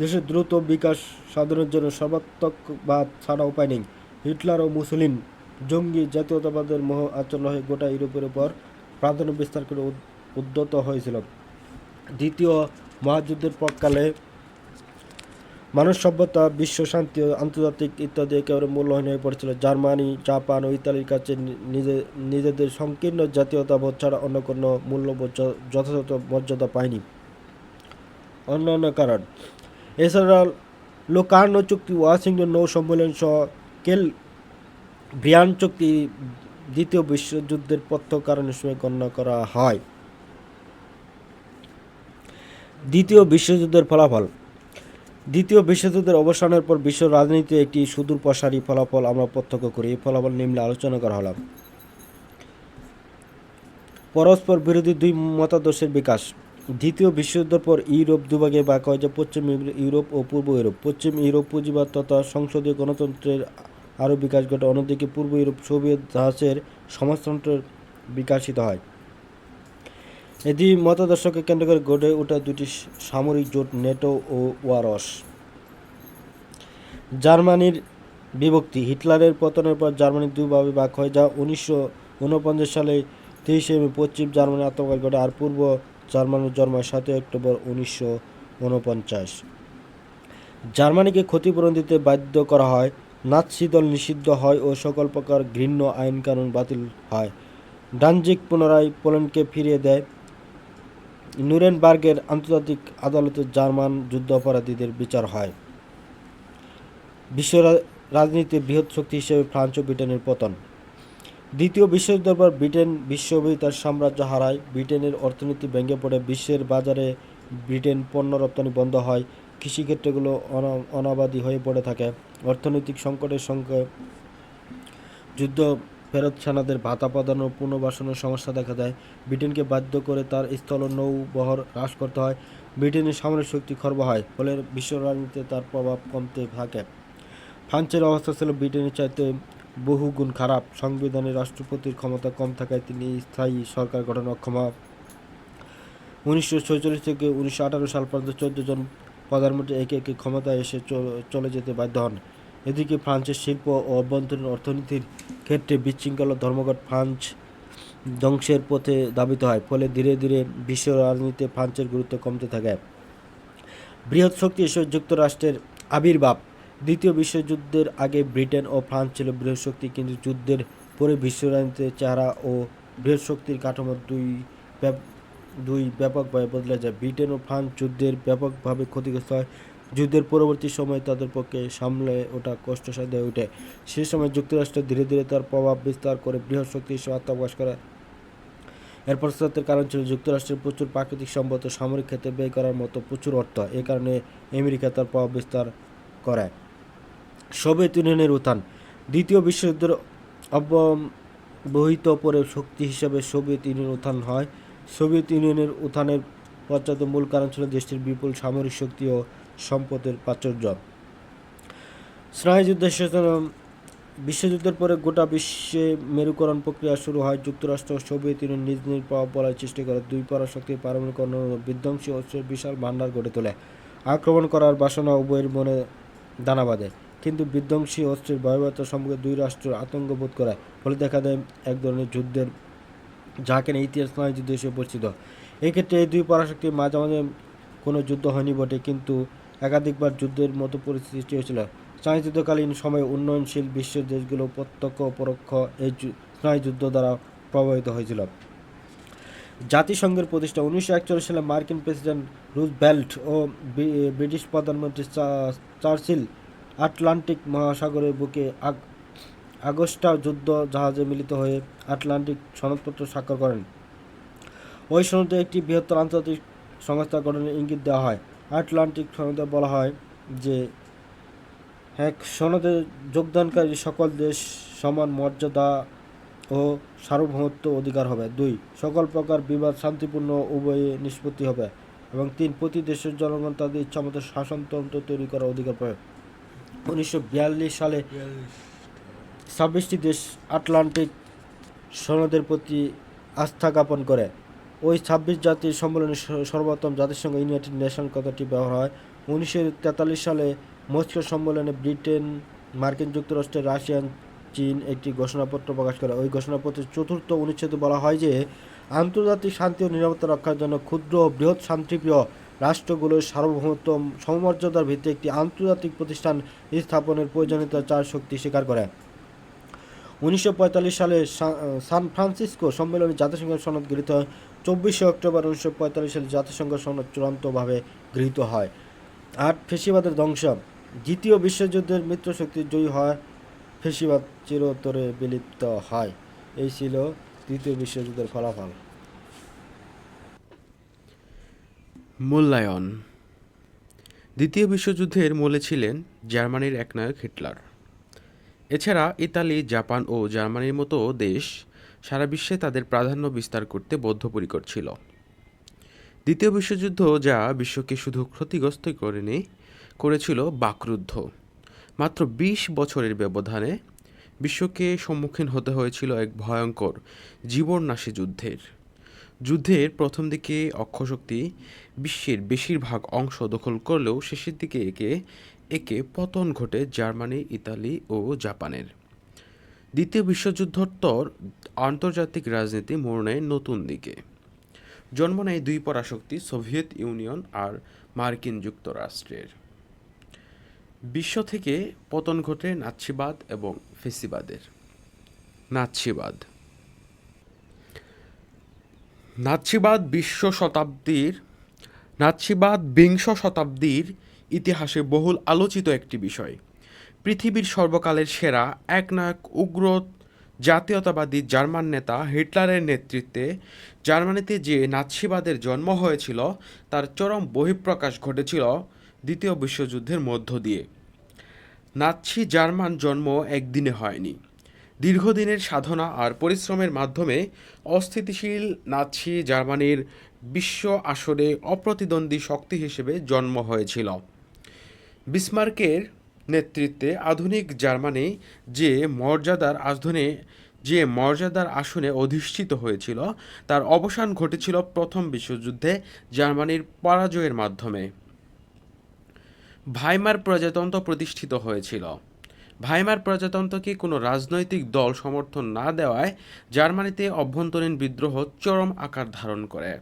দেশের দ্রুত বিকাশ সাধনের জন্য সর্বাত্মকবাদ ছাড়া উপায় নেই। হিটলার ও মুসোলিন জঙ্গি জাতীয়তাবাদের মোহ আচরণ হয়ে গোটা ইউরোপের উপর প্রাধান্য বিস্তার করে উদ্যত হয়েছিল। দ্বিতীয় মহাযুদ্ধের পরকালে মানব সভ্যতা, বিশ্ব শান্তি ও আন্তর্জাতিক ইত্যাদি একেবারে মূল্যহীন হয়ে পড়েছিল। জার্মানি, জাপান ও ইতালির কাছে নিজেদের সংকীর্ণ জাতীয়তাবোধ ছাড়া অন্য কোনো মূল্যবোধ যথাযথ মর্যাদা পায়নি। অন্যান্য কারণ এছাড়া লোকার্নো চুক্তি, ওয়াশিংটন নৌ সম্মেলন সহ ব্রিয়ান চুক্তি দ্বিতীয় বিশ্বযুদ্ধের পথ্য কারণ হিসেবে গণ্য করা হয়। দ্বিতীয় বিশ্বযুদ্ধের ফলাফল। দ্বিতীয় বিশ্বযুদ্ধের অবসানের পর বিশ্ব রাজনীতিতে একটি সুদূর প্রসারী ফলাফল আমরা প্রত্যক্ষ করি। এই ফলাফল নিম্নে আলোচনা করা হলো। পরস্পর বিরোধী দুই মতাদর্শের বিকাশ। দ্বিতীয় বিশ্বযুদ্ধের পর ইউরোপ দুভাগে ভাগ হয়, যা পশ্চিম ইউরোপ ও পূর্ব ইউরোপ। পশ্চিম ইউরোপ পুঁজিবাদ তথা সংসদীয় গণতন্ত্রের আরও বিকাশ ঘটে, অন্যদিকে পূর্ব ইউরোপ সোভিয়েত ধাঁচের সমাজতন্ত্রের বিকশিত হয়। এই মতাদর্শকে কেন্দ্র করে গড়ে ওঠা দুটি সামরিক জোট, নেটো ও ওয়ারশ। জার্মানির বিভক্তি। হিটলারের পতনের পর জার্মানি দুভাবে ভাগ হয়, যা 1949 সালে 23 মে পশ্চিম জার্মানি আত্মপ্রকাশ ঘটে, আর পূর্ব জার্মানির জন্ম 7 অক্টোবর 1949। জার্মানিকে ক্ষতিপূরণ দিতে বাধ্য করা হয়, নাৎসি দল নিষিদ্ধ হয় ও সকল প্রকার ঘৃণ্য আইন-কানুন বাতিল হয়। ডানজিগ পুনরায় পোল্যান্ডকে ফিরিয়ে দেয়। নুরেনবার্গের আন্তর্জাতিক আদালতে জার্মান যুদ্ধাপরাধীদের বিচার হয়। বিশ্ব রাজনীতির বৃহৎ শক্তি হিসেবে ফ্রান্স ও ব্রিটেনের পতন। দ্বিতীয় বিশ্বযুদ্ধের পর ব্রিটেন বিশ্বব্যাপী তার সাম্রাজ্য হারায়। ব্রিটেনের অর্থনীতি ভেঙে পড়ে, বিশ্বের বাজারে ব্রিটেন পণ্য রপ্তানি বন্ধ হয়, কৃষিক্ষেত্রগুলো অনাবাদী হয়ে পড়ে থাকে। অর্থনৈতিক সংকটের সঙ্গে যুদ্ধ ফেরত সেনাদের ভাতা প্রদান ও পুনর্বাসনের সমস্যা দেখা দেয়। ব্রিটেনকে বাধ্য করে তার স্থল নৌবহর হ্রাস করতে হয়। ব্রিটেনের সামরিক শক্তি খর্ব হয়, ফলে বিশ্ব রাজনীতিতে তার প্রভাব কমতে থাকে। ফ্রান্সের অবস্থা ছিল ব্রিটেনের চাইতে বহুগুণ খারাপ। সংবিধানে রাষ্ট্রপতির ক্ষমতা কম থাকায় তিনি স্থায়ী সরকার গঠনে অক্ষম। 1946 থেকে 1918 সাল পর্যন্ত 14 জন প্রধানমন্ত্রী একে একে ক্ষমতায় এসে চলে যেতে বাধ্য হন। এদিকে ফ্রান্সের শিল্প ও অভ্যন্তরীণ অর্থনীতির ক্ষেত্রে বিশৃঙ্খলা ধর্মঘট ফ্রান্স ধ্বংসের পথে ধাবিত হয়, ফলে ধীরে ধীরে বিশ্ব রাজনীতিতে ফ্রান্সের গুরুত্ব কমতে থাকে। বৃহৎ শক্তি হিসেবে যুক্তরাষ্ট্রের আবির্ভাব। দ্বিতীয় বিশ্বযুদ্ধের আগে ব্রিটেন ও ফ্রান্স ছিল বৃহৎ শক্তি, কিন্তু যুদ্ধের পরে বিশ্ব রাজনীতির চেহারা ও বৃহৎ শক্তির কাঠামো দুই ব্যাপকভাবে বদলে যায়। ব্রিটেন ও ফ্রান্স যুদ্ধের ব্যাপকভাবে ক্ষতিগ্রস্ত হয়। যুদ্ধের পরবর্তী সময়ে তাদের পক্ষে সামলে ওঠা কষ্টসাধ্য হয়ে ওঠে। সে সময় যুক্তরাষ্ট্র ধীরে ধীরে তার প্রভাব বিস্তার করে বৃহৎ শক্তি হিসেবে আত্মপ্রকাশ করে। এর পশ্চাতের কারণ ছিল যুক্তরাষ্ট্রের প্রচুর প্রাকৃতিক সম্পদ ও সামরিক ক্ষেত্রে ব্যয় করার মতো প্রচুর অর্থ। এ কারণে আমেরিকা তার প্রভাব বিস্তার করে। সোভিয়েত ইউনিয়নের উত্থান। দ্বিতীয় বিশ্বযুদ্ধের অব্যবহিত পরে শক্তি হিসেবে সোভিয়েত ইউনিয়নের উত্থান হয়। সোভিয়েত ইউনিয়নের উত্থানের পশ্চাতে মূল কারণ ছিল দেশটির বিপুল সামরিক শক্তি ও সম্পদের প্রাচুর্য। স্নায়ুযুদ্ধ শেষ। বিশ্বযুদ্ধের পরে গোটা বিশ্বে মেরুকরণ প্রক্রিয়া শুরু হয়। যুক্তরাষ্ট্র ও সোভিয়েত ইউনিয়ন নিজ নিজ প্রভাব বলয় সৃষ্টি করে, দুই পরাশক্তির পারমাণবিক বিধ্বংসী অস্ত্রের বিশাল ভাণ্ডার গড়ে তোলে। আক্রমণ করার বাসনা উভয়ের মনে দানা বাঁধে, কিন্তু বিধ্বংসী অস্ত্রের ভয়াবহতা সম্পর্কে দুই রাষ্ট্র আতঙ্ক বোধ করে, ফলে দেখা দেয় এক ধরনের যুদ্ধের, যা কিনা ইতিহাস স্নায়ুযুদ্ধ হিসেবে পরিচিত। এক্ষেত্রে এই দুই পরাশক্তির মাঝে মাঝে কোনো যুদ্ধ হয়নি বটে, কিন্তু একাধিকবার যুদ্ধের মতো পরিস্থিতি সৃষ্টি হয়েছিল। স্নায়ুযুদ্ধকালীন সময়ে উন্নয়নশীল বিশ্বের দেশগুলো প্রত্যক্ষ ও পরোক্ষ এই স্নায়ুযুদ্ধ দ্বারা প্রভাবিত হয়েছিল। জাতিসংঘের প্রতিষ্ঠা। 1941 সালে মার্কিন প্রেসিডেন্ট রুজভেল্ট ও ব্রিটিশ প্রধানমন্ত্রী চার্চিল আটলান্টিক মহাসাগরের বুকে আগস্টা যুদ্ধ জাহাজে মিলিত হয়ে আটলান্টিক সনদপত্র স্বাক্ষর করেন। ওই সনদে একটি বৃহত্তর আন্তর্জাতিক সংস্থা গঠনের ইঙ্গিত দেওয়া হয়। আটলান্টিক সনদে বলা হয় যে, এক, সনদে যোগদানকারী সকল দেশ সমান মর্যাদা ও সার্বভৌমত্ব অধিকার হবে। 2, সকল প্রকার বিবাদ শান্তিপূর্ণ উভয়ে নিষ্পত্তি হবে। এবং 3, প্রতি দেশের জনগণ তাদের ইচ্ছামতো শাসনতন্ত্র তৈরি করার অধিকার পাবে। 1942 সালে 26টি দেশ আটলান্টিক সনদের প্রতি আস্থা জ্ঞাপন করে। ওই 26 জাতির সম্মেলনে সর্বপ্রথম জাতিসংঘ ইউনাইটেড নেশন কথাটি ব্যবহার হয়। 1943 সালে মস্কো সম্মেলনে ব্রিটেন, মার্কিন যুক্তরাষ্ট্র, রাশিয়া, চীন একটি ঘোষণাপত্র প্রকাশ করে। ওই ঘোষণাপত্রের 4th অনুচ্ছেদে বলা হয় যে, আন্তর্জাতিক শান্তি ও নিরাপত্তা রক্ষার জন্য ক্ষুদ্র ও বৃহৎ শান্তিপ্রিয় রাষ্ট্রগুলোর সার্বভৌমত্ব সমমর্যাদার ভিত্তিতে একটি আন্তর্জাতিক প্রতিষ্ঠান স্থাপনের প্রয়োজনীয়তা 4 শক্তি স্বীকার করে। 1945 সালে সান ফ্রান্সিসকো সম্মেলনে জাতিসংঘ সনদ গৃহীত হয়। 24 অক্টোবর 1945 সালে জাতিসংঘ সনদ চূড়ান্তভাবে গৃহীত হয়। 8, ফ্যাসিবাদের ধ্বংস। দ্বিতীয় বিশ্বযুদ্ধের মিত্রশক্তি জয়ী হয়, ফ্যাসিবাদ চিরতরে বিলুপ্ত হয়। এই ছিল দ্বিতীয় বিশ্বযুদ্ধের ফলাফল। মূল্যায়ন। দ্বিতীয় বিশ্বযুদ্ধের মূলে ছিলেন জার্মানির একনায়ক হিটলার। এছাড়া ইতালি, জাপান ও জার্মানির মতো দেশ সারা বিশ্বে তাদের প্রাধান্য বিস্তার করতে বদ্ধপরিকর ছিল। দ্বিতীয় বিশ্বযুদ্ধ যা বিশ্বকে শুধু ক্ষতিগ্রস্তই করেছিল বাকরুদ্ধ। মাত্র ২০ বছরের ব্যবধানে বিশ্বকে সম্মুখীন হতে হয়েছিল এক ভয়ঙ্কর জীবননাশী যুদ্ধের প্রথম দিকে অক্ষশক্তি বিশ্বের বেশিরভাগ অংশ দখল করলেও শেষের দিকে একে একে পতন ঘটে জার্মানি, ইতালি ও জাপানের। দ্বিতীয় বিশ্বযুদ্ধোত্তর আন্তর্জাতিক রাজনীতি মোড় নেয় নতুন দিকে। জন্ম নেয় দুই পরাশক্তি সোভিয়েত ইউনিয়ন আর মার্কিন যুক্তরাষ্ট্রের। বিশ্ব থেকে পতন ঘটে নাৎসিবাদ এবং ফেসিবাদের। নাৎসিবাদ বিংশ শতাব্দীর ইতিহাসে বহুল আলোচিত একটি বিষয়। পৃথিবীর সর্বকালের সেরা একনায়ক উগ্র জাতীয়তাবাদী জার্মান নেতা হিটলারের নেতৃত্বে জার্মানিতে যে নাৎসিবাদের জন্ম হয়েছিল তার চরম বহিঃপ্রকাশ ঘটেছিল দ্বিতীয় বিশ্বযুদ্ধের মধ্য দিয়ে। নাৎসি জার্মান জন্ম একদিনে হয়নি। দীর্ঘদিনের সাধনা আর পরিশ্রমের মাধ্যমে অস্থিতিশীল নাৎসি জার্মানির বিশ্ব আসরে অপ্রতিদ্বন্দ্বী শক্তি হিসেবে জন্ম হয়েছিল। বিসমার্কের নেতৃত্বে আধুনিক জার্মানি যে মর্যাদার আসনে অধিষ্ঠিত হয়েছিল তার অবসান ঘটেছিল প্রথম বিশ্বযুদ্ধে জার্মানির পরাজয়ের মাধ্যমে। ভাইমার প্রজাতন্ত্র প্রতিষ্ঠিত হয়েছিল। ভাইমার প্রজাতন্ত্রকে কোনো রাজনৈতিক দল সমর্থন না দেওয়ায় জার্মানিতে অভ্যন্তরীণ বিদ্রোহ চরম আকার ধারণ করে।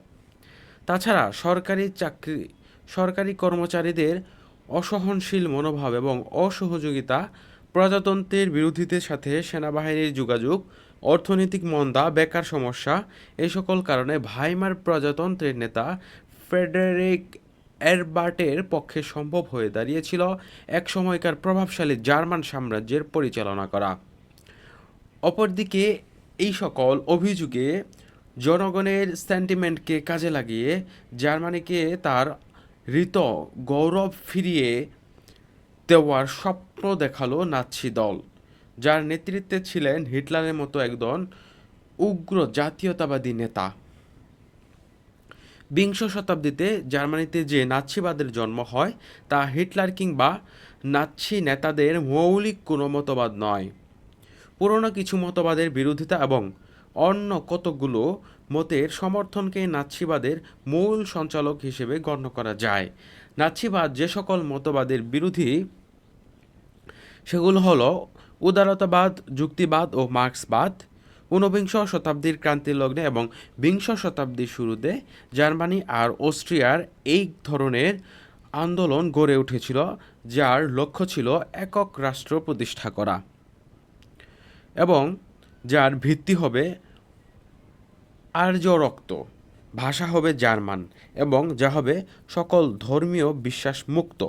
তাছাড়া সরকারি কর্মচারীদের অসহনশীল মনোভাব এবং অসহযোগিতা, প্রজাতন্ত্রের বিরোধীদের সাথে সেনাবাহিনীর যোগাযোগ, অর্থনৈতিক মন্দা, বেকার সমস্যা এই সকল কারণে ভাইমার প্রজাতন্ত্রের নেতা ফ্রেডেরিক এরবার্টের পক্ষে সম্ভব হয়ে দাঁড়িয়েছিল এক সময়কার প্রভাবশালী জার্মান সাম্রাজ্যের পরিচালনা করা। অপরদিকে এই সকল অভিযোগে জনগণের সেন্টিমেন্টকে কাজে লাগিয়ে জার্মানিকে তার হৃত গৌরব ফিরিয়ে দেওয়ার স্বপ্ন দেখালো নাৎসি দল, যার নেতৃত্বে ছিলেন হিটলারের মতো একজন উগ্র জাতীয়তাবাদী নেতা। বিংশ শতাব্দীতে জার্মানিতে যে নাৎসিবাদের জন্ম হয় তা হিটলার কিংবা নাৎসি নেতাদের মৌলিক কোনো মতবাদ নয়। পুরনো কিছু মতবাদের বিরোধিতা এবং অন্য কতগুলো মতের সমর্থনকে নাৎসিবাদের মূল সঞ্চালক হিসেবে গণ্য করা যায়। নাৎসিবাদ যে সকল মতবাদের বিরোধী সেগুলো হলো উদারতাবাদ, যুক্তিবাদ ও মার্ক্সবাদ। ঊনবিংশ শতাব্দীর ক্রান্তির লগ্নে এবং বিংশ শতাব্দীর শুরুতে জার্মানি আর অস্ট্রিয়ার এই ধরনের আন্দোলন গড়ে উঠেছিল, যার লক্ষ্য ছিল একক রাষ্ট্র প্রতিষ্ঠা করা এবং যার ভিত্তি হবে আর্য রক্ত, ভাষা হবে জার্মান এবং যা হবে সকল ধর্মীয় বিশ্বাস মুক্ত।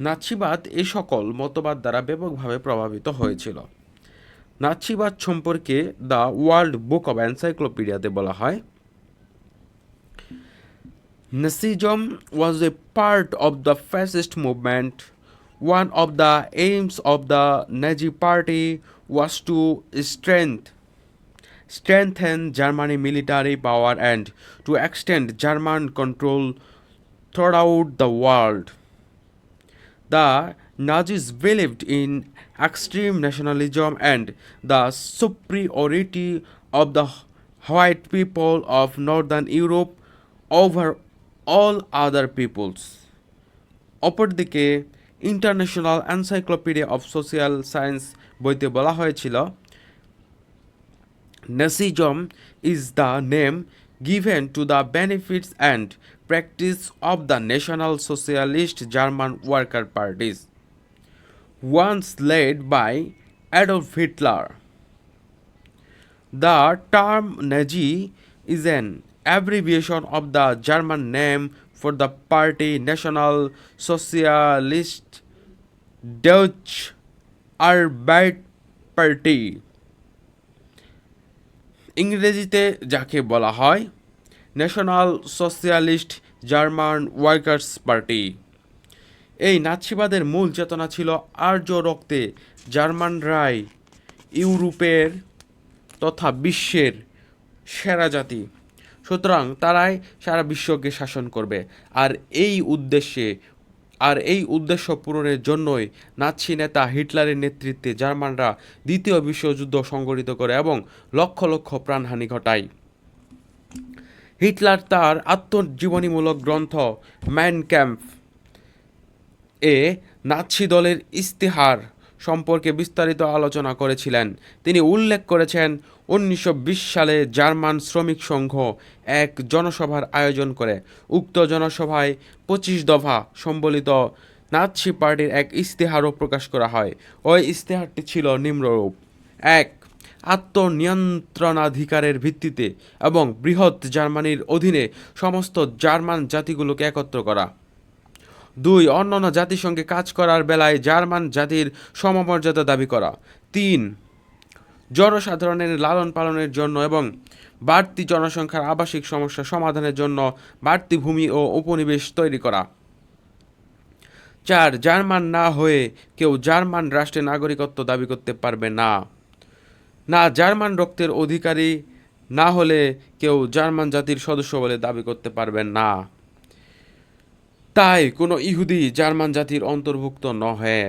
নাৎসিবাদ এই সকল মতবাদ দ্বারা ব্যাপকভাবে প্রভাবিত হয়েছিল। নাৎসিবাদ সম্পর্কে দ্য ওয়ার্ল্ড বুক অব এনসাইক্লোপিডিয়াতে বলা হয়, Nazism was a part of the fascist movement. One of the aims of the Nazi Party was to strengthen German military power and to extend German control throughout the world. The Nazis believed in extreme nationalism and the superiority of the white people of Northern Europe over all other peoples. অপরদিকে international encyclopedia of social science বইতে বলা হয়েছিল, Nazism is the name given to the benefits and practice of the National Socialist German worker parties, once led by Adolf Hitler. The term Nazi is an abbreviation of the German name for the party National Socialist Deutsche Arbeiterpartei. ইংরেজিতে যাকে বলা হয় national socialist German workers party. এই নাৎসিবাদের মূল চেতনা ছিল আর্য রক্তে জার্মানরাই ইউরোপের তথা বিশ্বের সেরা জাতি, সুতরাং তারাই সারা বিশ্বকে শাসন করবে। আর এই উদ্দেশ্য পূরণের জন্যই নাৎসি নেতা হিটলারের নেতৃত্বে জার্মানরা দ্বিতীয় বিশ্বযুদ্ধ সংগঠিত করে এবং লক্ষ লক্ষ প্রাণহানি ঘটায়। হিটলার তার আত্মজীবনীমূলক গ্রন্থ ম্যান ক্যাম্প এ নাৎসি দলের ইস্তেহার সম্পর্কে বিস্তারিত আলোচনা করেছিলেন। তিনি উল্লেখ করেছেন 1920 সালে জার্মান শ্রমিক সংঘ এক জনসভার আয়োজন করে। উক্ত জনসভায় 25 দফা সম্বলিত নাৎসি পার্টির এক ইস্তেহারও প্রকাশ করা হয়। ওই ইস্তেহারটি ছিল নিম্নরূপ: 1. আত্মনিয়ন্ত্রণাধিকারের ভিত্তিতে এবং বৃহৎ জার্মানির অধীনে সমস্ত জার্মান জাতিগুলোকে একত্র করা। 2. অন্যান্য জাতির সঙ্গে কাজ করার বেলায় জার্মান জাতির সমমর্যাদা দাবি করা। 3. জনসাধারণের লালন পালনের জন্য এবং বাড়তি জনসংখ্যার আবাসিক সমস্যা সমাধানের জন্য বাড়তি ভূমি ও উপনিবেশ তৈরি করা। 4. জার্মান না হয়ে কেউ জার্মান রাষ্ট্রের নাগরিকত্ব দাবি করতে পারবে না। জার্মান রক্তের অধিকারী না হলে কেউ জার্মান জাতির সদস্য বলে দাবি করতে পারবে না। তাই কোনো ইহুদি জার্মান জাতির অন্তর্ভুক্ত নহে।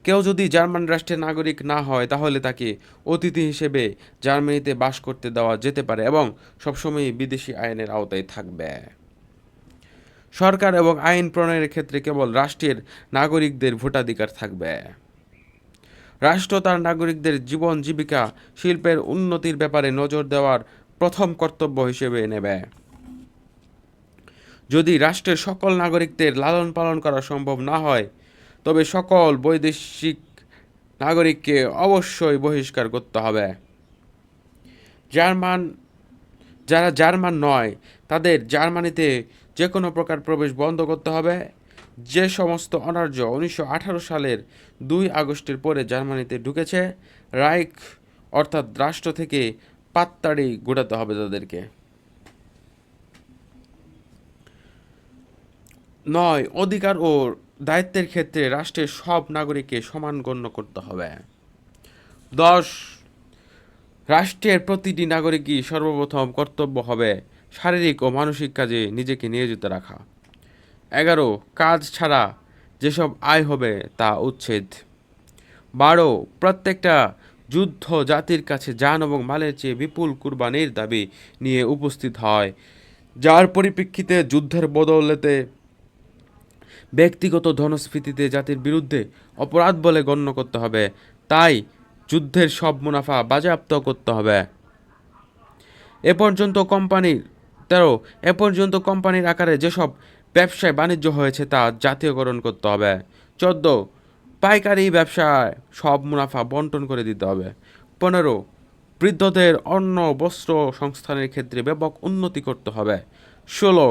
কেউ যদি জার্মান রাষ্ট্রের নাগরিক না হয় তাহলে তাকে অতিথি হিসেবে জার্মানিতে বাস করতে দেওয়া যেতে পারে এবং সবসময় বিদেশি আইনের আওতায় থাকবে। সরকার এবং আইন প্রণয়নের ক্ষেত্রে কেবল রাষ্ট্রের নাগরিকদের ভোটাধিকার থাকবে। রাষ্ট্র তার নাগরিকদের জীবন জীবিকা শিল্পের উন্নতির ব্যাপারে নজর দেওয়ার প্রথম কর্তব্য হিসেবে নেবে। যদি রাষ্ট্রের সকল নাগরিকদের লালন পালন করা সম্ভব না হয় তবে সকল বৈদেশিক নাগরিককে অবশ্যই বহিষ্কার করতে হবে। যারা জার্মান নয় তাদের জার্মানিতে যে কোনো প্রকার প্রবেশ বন্ধ করতে হবে। যে সমস্ত অনার্য 1918 সালের 2 আগস্টের পরে জার্মানিতে ঢুকেছে, রাইখ অর্থাৎ রাষ্ট্র থেকে পাত্তাড়ি গোটাতে হবে তাদেরকে। 9. অধিকার ও দায়িত্বের ক্ষেত্রে রাষ্ট্রের সব নাগরিককে সমান গণ্য করতে হবে। 10. রাষ্ট্রের প্রতিটি নাগরিকই সর্বপ্রথম কর্তব্য হবে শারীরিক ও মানসিক কাজে নিজেকে নিয়োজিত রাখা। 11. কাজ ছাড়া যেসব আয় হবে তা উচ্ছেদ। 12. প্রত্যেকটা যুদ্ধ জাতির কাছে জান এবং মালের চেয়ে বিপুল কুরবানির দাবি নিয়ে উপস্থিত হয়, যার পরিপ্রেক্ষিতে যুদ্ধের বদৌলতে ব্যক্তিগত ধনস্ফীতিতে জাতির বিরুদ্ধে অপরাধ বলে গণ্য করতে হবে। তাই যুদ্ধের সব মুনাফা বাজেয়াপ্ত করতে হবে। এ পর্যন্ত কোম্পানির আকারে যেসব ব্যবসায় বাণিজ্য হয়েছে তা জাতীয়করণ করতে হবে। 14. পাইকারি ব্যবসায় সব মুনাফা বন্টন করে দিতে হবে। 15. বৃদ্ধদের অন্ন বস্ত্র সংস্থানের ক্ষেত্রে ব্যাপক উন্নতি করতে হবে। 16.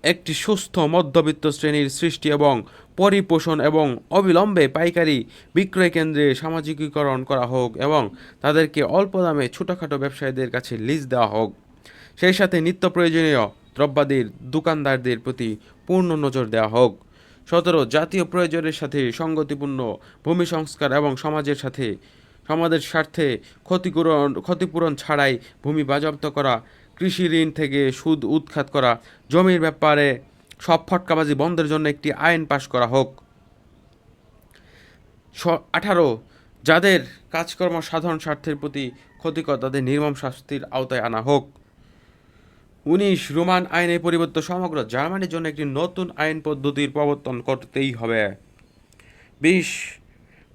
একটি সুস্থ মধ্যবিত্ত শ্রেণীর সৃষ্টি এবং পরিপোষণ এবং অবিলম্বে পাইকারি বিক্রয় কেন্দ্রে সামাজিকীকরণ করা হোক এবং তাদেরকে অল্প দামে ছোটোখাটো ব্যবসায়ীদের কাছে লিজ দেওয়া হোক। সেই সাথে নিত্য প্রয়োজনীয় দ্রব্যাদির দোকানদারদের প্রতি পূর্ণ নজর দেওয়া হোক। 17. জাতীয় প্রয়োজনের সাথে সঙ্গতিপূর্ণ ভূমি সংস্কার এবং সমাজের স্বার্থে ক্ষতিপূরণ ছাড়াই ভূমি বাজেয়াপ্ত করা, কৃষি ঋণ থেকে সুদ উৎখাত করা, জমির ব্যাপারে সব ফটকাবাজি বন্ধের জন্য একটি আইন পাশ করা হোক। 18. যাদের কাজকর্ম সাধারণ স্বার্থের প্রতি ক্ষতিকর তাদের নির্মম শাস্তির আওতায় আনা হোক। 19. রোমান আইনের পরিবর্তে সমগ্র জার্মানির জন্য একটি নতুন আইন পদ্ধতির প্রবর্তন করতেই হবে। 20.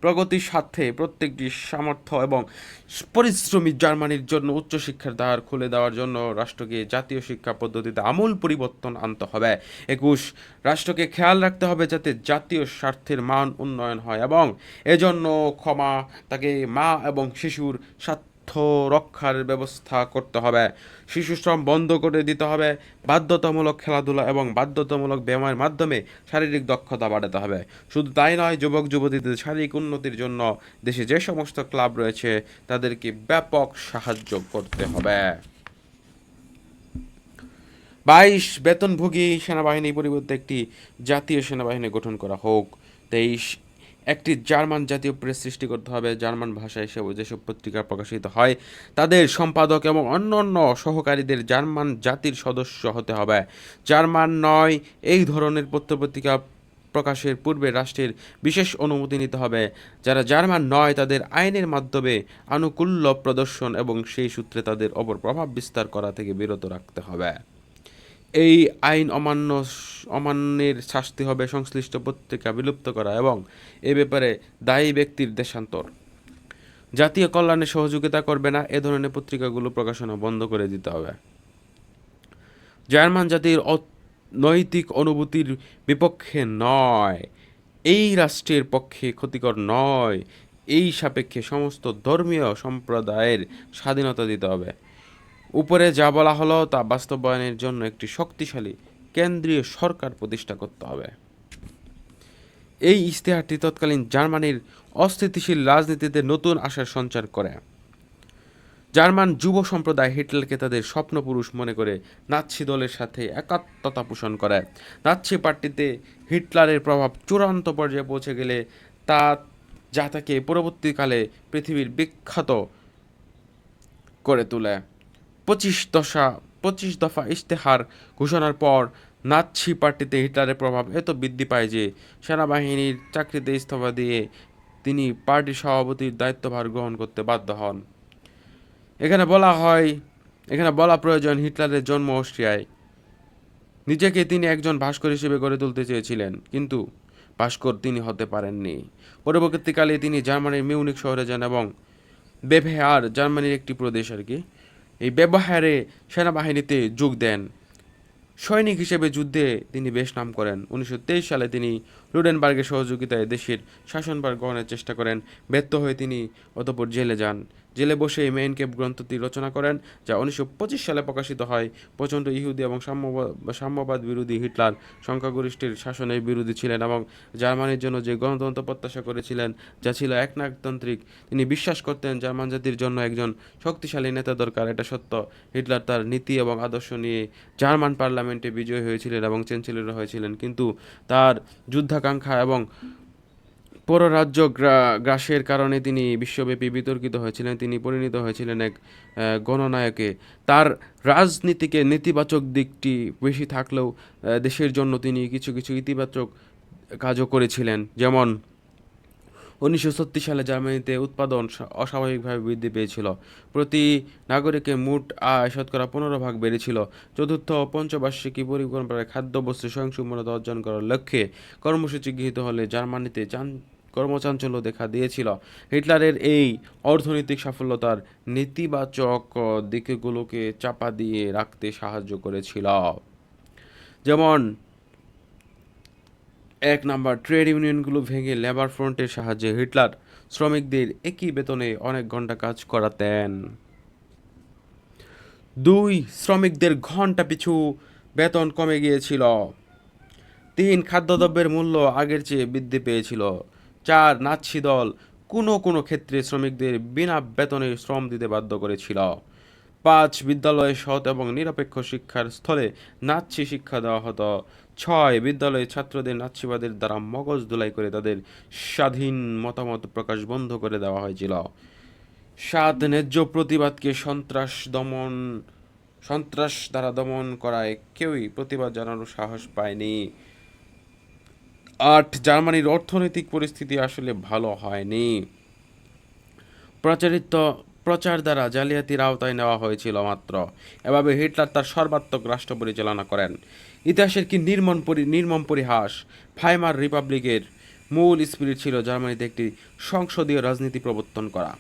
প্রগতির স্বার্থে প্রত্যেকটি সামর্থ্য এবং পরিশ্রমী জার্মানির জন্য উচ্চশিক্ষার দ্বার খুলে দেওয়ার জন্য রাষ্ট্রকে জাতীয় শিক্ষা পদ্ধতিতে আমূল পরিবর্তন আনতে হবে। 21. রাষ্ট্রকে খেয়াল রাখতে হবে যাতে জাতীয় স্বার্থের মান উন্নয়ন হয় এবং এজন্য তাকে মা এবং শিশুর স্বার্থ রক্ষার ব্যবস্থা করতে হবে। শিশুশ্রম বন্ধ করে দিতে হবে। বাধ্যতামূলক খেলাধুলা এবং বাধ্যতামূলক ব্যায়ামের মাধ্যমে শারীরিক দক্ষতা বাড়াতে হবে। শুধু তাই নয়, যুবক যুবতীদের শারীরিক উন্নতির জন্য দেশে যে সমস্ত ক্লাব রয়েছে তাদেরকে ব্যাপক সাহায্য করতে হবে। 22. বেতনভোগী সেনাবাহিনী পরিবর্তে একটি জাতীয় সেনাবাহিনী গঠন করা হোক। 23. একটি জার্মান জাতীয় প্রেস সৃষ্টি করতে হবে। জার্মান ভাষায় যেসব পত্রিকা প্রকাশিত হয় তাদের সম্পাদক এবং অন্যান্য সহকারীদের জার্মান জাতির সদস্য হতে হবে। জার্মান নয় এই ধরনের পত্রপত্রিকা প্রকাশের পূর্বে রাষ্ট্রের বিশেষ অনুমতি নিতে হবে। যারা জার্মান নয় তাদের আইনের মাধ্যমে আনুকূল্য প্রদর্শন এবং সেই সূত্রে তাদের ওপর প্রভাব বিস্তার করা থেকে বিরত রাখতে হবে। এই আইন অমান্যের শাস্তি হবে সংশ্লিষ্ট পত্রিকা বিলুপ্ত করা এবং এ ব্যাপারে দায়ী ব্যক্তির দেশান্তর। জাতীয় কল্যাণে সহযোগিতা করবে না এ ধরনের পত্রিকাগুলো প্রকাশনা বন্ধ করে দিতে হবে। জার্মান জাতির নৈতিক অনুভূতির বিপক্ষে নয়, এই রাষ্ট্রের পক্ষে ক্ষতিকর নয়, এই সাপেক্ষে সমস্ত ধর্মীয় সম্প্রদায়ের স্বাধীনতা দিতে হবে। উপরে যা বলা হলো তা বাস্তবায়নের জন্য একটি শক্তিশালী কেন্দ্রীয় সরকার প্রতিষ্ঠা করতে হবে। এই ইশতেহারটি তৎকালীন জার্মানির অস্থিতিশীল রাজনীতিতে নতুন আশার সঞ্চার করে। জার্মান যুব সম্প্রদায় হিটলারকে তাদের স্বপ্নপুরুষ মনে করে নাৎসি দলের সাথে একাত্মতা পোষণ করে। নাৎসি পার্টিতে হিটলারের প্রভাব চূড়ান্ত পর্যায়ে পৌঁছে গেলে যা তাকে পরবর্তীকালে পৃথিবীর বিখ্যাত করে তোলে। 25 দফা ইশতেহার ঘোষণার পর নাৎসি পার্টিতে হিটলারের প্রভাব এত বৃদ্ধি পায় যে সেনাবাহিনীর চাকরিতে ইস্তফা দিয়ে তিনি পার্টি সভাপতির দায়িত্বভার গ্রহণ করতে বাধ্য হন। এখানে বলা প্রয়োজন হিটলারের জন্ম অস্ট্রিয়ায়। নিজেকে তিনি একজন ভাস্কর হিসেবে গড়ে তুলতে চেয়েছিলেন, কিন্তু ভাস্কর তিনি হতে পারেননি। পরবর্তীকালে তিনি জার্মানির মিউনিক শহরে যান এবং বেভার জার্মানির একটি প্রদেশ এই ব্যবহারে সেনাবাহিনীতে যোগ দেন। সৈনিক হিসেবে যুদ্ধে তিনি বেশ নাম করেন। 1923 সালে তিনি লুডেনবার্গের সহযোগিতায় দেশের শাসনভার গ্রহণের চেষ্টা করেন। ব্যর্থ হয়ে তিনি অতঃপর জেলে যান। জেলে বসে মেইন ক্যাম্প গ্রন্থটি রচনা করেন, যা 1925 সালে প্রকাশিত হয়। প্রচণ্ড ইহুদি এবং সাম্যবাদ বিরোধী হিটলার সংখ্যাগরিষ্ঠের শাসনের বিরোধী ছিলেন এবং জার্মানির জন্য যে গণতন্ত্র প্রত্যাশা করেছিলেন, যা ছিল একনায়কতান্ত্রিক, তিনি বিশ্বাস করতেন জার্মান জাতির জন্য একজন শক্তিশালী নেতা দরকার। এটা সত্য। হিটলার তার নীতি এবং আদর্শ নিয়ে জার্মান পার্লামেন্টে বিজয়ী হয়েছিলেন এবং চ্যান্সেলর হয়েছিলেন, কিন্তু তার যুদ্ধাকাঙ্ক্ষা এবং পররাজ্য গ্রাসের কারণে তিনি বিশ্বব্যাপী বিতর্কিত হয়েছিলেন। তিনি পরিণত হয়েছিলেন এক গণনায়কে। তার রাজনীতিকে নেতিবাচক দিকটি বেশি থাকলেও দেশের জন্য তিনি কিছু কিছু ইতিবাচক কাজও করেছিলেন। যেমন 1936 সালে জার্মানিতে উৎপাদন অস্বাভাবিকভাবে বৃদ্ধি পেয়েছিল। প্রতি নাগরিকের মোট আয় শতকরা 15% বেড়েছিল। চতুর্থ পঞ্চবার্ষিকী পরিকল্পনায় খাদ্যবস্তু স্বয়ংসম্পূর্ণতা অর্জন করার লক্ষ্যে কর্মসূচি গৃহীত হলে জার্মানিতে কর্মচাঞ্চল্য দেখা দিয়েছিল। হিটলারের এই অর্থনৈতিক সাফল্য তার নেতিবাচক দিকগুলোকে চাপা দিয়ে রাখতে সাহায্য করেছিল। যেমন 1 নাম্বার, ট্রেড ইউনিয়নগুলো ভেঙে লেবার ফ্রন্টের সাহায্যে হিটলার শ্রমিকদের একই বেতনে অনেক ঘন্টা কাজ করাতেন। 2, শ্রমিকদের ঘন্টা পিছু বেতন কমে গিয়েছিল। 3, খাদ্যদ্রব্যের মূল্য আগের চেয়ে বৃদ্ধি পেয়েছিল। 4, নাৎসি দল কোনো ক্ষেত্রে শ্রমিকদের বিনা বেতনে শ্রম দিতে বাধ্য করেছিল। 5, বিদ্যালয়ে সৎ এবং নিরপেক্ষ শিক্ষার স্থলে নাৎসি শিক্ষা দেওয়া হতো। 6, বিদ্যালয়ে ছাত্রদের নাৎসিবাদের দ্বারা মগজ ধুলাই করে তাদের স্বাধীন মতামত প্রকাশ বন্ধ করে দেওয়া হয়েছিল। 7, ন্যায্য প্রতিবাদকে সন্ত্রাস দ্বারা দমন করায় কেউই প্রতিবাদ জানানোর সাহস পায়নি। 8, জার্মানির অর্থনৈতিক পরিস্থিতি আসলে ভালো হয়নি। প্রচার দ্বারা জালিয়াতির আওতায় নেওয়া হয়েছিল মাত্র। এভাবে হিটলার তার সর্বাত্মক রাষ্ট্র পরিচালনা করেন। ইতিহাসের কি নির্মম পরিহাস! ভাইমার রিপাবলিকের মূল স্পিরিট ছিল জার্মানিতে একটি সংসদীয় রাজনীতি প্রবর্তন করা।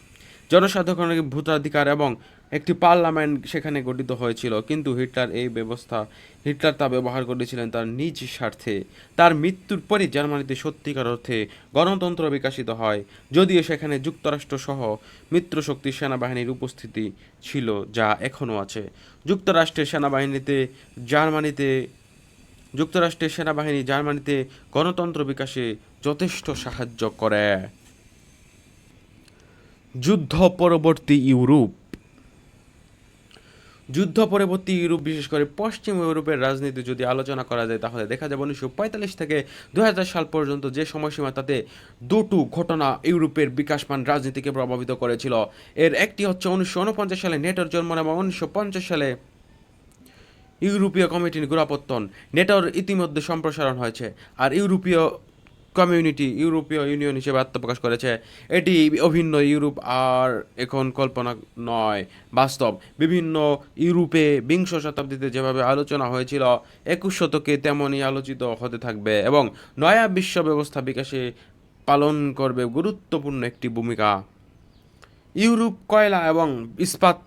জনসাধারণের ভোটাধিকার এবং একটি পার্লামেন্ট সেখানে গঠিত হয়েছিল, কিন্তু হিটলার তা ব্যবহার করেছিলেন তার নিজ স্বার্থে। তার মৃত্যুর পরই জার্মানিতে সত্যিকার অর্থে গণতন্ত্র বিকশিত হয়, যদিও সেখানে যুক্তরাষ্ট্র সহ মিত্রশক্তির সেনাবাহিনীর উপস্থিতি ছিল, যা এখনও আছে। যুক্তরাষ্ট্রের সেনাবাহিনী জার্মানিতে গণতন্ত্র বিকাশে যথেষ্ট সাহায্য করে। যুদ্ধ পরবর্তী ইউরোপ। যুদ্ধ পরবর্তী ইউরোপ, বিশেষ করে পশ্চিম ইউরোপের রাজনীতি যদি আলোচনা করা যায়, তাহলে দেখা যাবে 1945 থেকে 2000 সাল পর্যন্ত যে সময়সীমা, তাতে দুটো ঘটনা ইউরোপের বিকাশমান রাজনীতিকে প্রভাবিত করেছিল। এর একটি হচ্ছে 1949 সালে নেটোর জন্ম এবং 1950 সালে ইউরোপীয় কমিটির গোড়াপত্তন। নেটোর ইতিমধ্যে সম্প্রসারণ হয়েছে, আর ইউরোপীয় কমিউনিটি ইউরোপীয় ইউনিয়ন হিসেবে আত্মপ্রকাশ করেছে। এটি অভিন্ন ইউরোপ আর এখন কল্পনা নয়, বাস্তব। বিভিন্ন ইউরোপে বিংশ শতাব্দীতে যেভাবে আলোচনা হয়েছিল, 21 শতকে তেমনই আলোচিত হতে থাকবে এবং নয়া বিশ্ব ব্যবস্থা বিকাশে পালন করবে গুরুত্বপূর্ণ একটি ভূমিকা। ইউরোপ কয়লা এবং ইস্পাত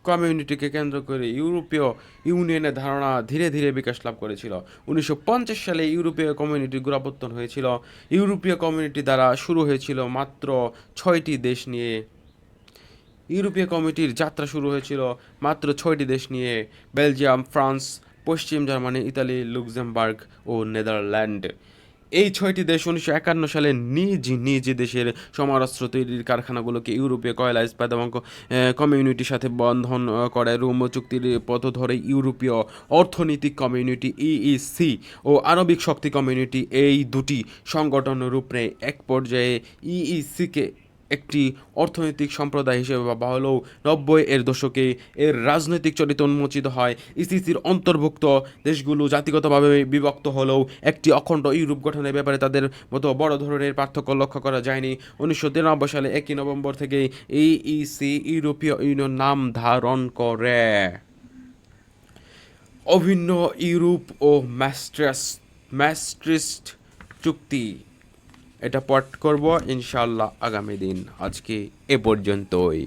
কমিউনিটিকে কেন্দ্র করে ইউরোপীয় ইউনিয়নের ধারণা ধীরে ধীরে বিকাশ লাভ করেছিল। 1950 সালে ইউরোপীয় কমিউনিটির গোড়াপত্তন হয়েছিল। ইউরোপীয় কমিউনিটি দ্বারা শুরু হয়েছিল মাত্র 6টি দেশ নিয়ে। ইউরোপীয় কমিটির যাত্রা শুরু হয়েছিল মাত্র 6টি দেশ নিয়ে: বেলজিয়াম, ফ্রান্স, পশ্চিম জার্মানি, ইতালি, লুক্সেমবার্গ ও নেদারল্যান্ড। এই 6টি দেশ 1951 সালে নিজ নিজ দেশের সমরাস্ত্র তৈরির কারখানাগুলোকে ইউরোপীয় কয়লা, ইস্পাত এবং কমিউনিটির সাথে বন্ধন করে। রোম চুক্তির পথ ধরে ইউরোপীয় অর্থনৈতিক কমিউনিটি ইইসি ও আণবিক শক্তি কমিউনিটি, এই দুটি সংগঠন রূপ নেয়। এক পর্যায়ে ইইসিকে একটি অর্থনৈতিক সম্প্রদায় হিসেবে ভাবা হলেও 90-এর দশকে এর রাজনৈতিক চরিত্র উন্মোচিত হয়। ইসিসির অন্তর্ভুক্ত দেশগুলো জাতিগতভাবে বিভক্ত হলেও একটি অখণ্ড ইউরোপ গঠনের ব্যাপারে তাদের মতো বড় ধরনের পার্থক্য লক্ষ্য করা যায়নি। 1993 সালে 1 নভেম্বর থেকে ইইসি ইউরোপীয় ইউনিয়ন নাম ধারণ করে। অভিন্ন ইউরোপ ও ম্যাস্ট্রিস্ট চুক্তি, এটা পাঠ করব ইনশাআল্লাহ আগামী দিন। আজকে এ পর্যন্তই।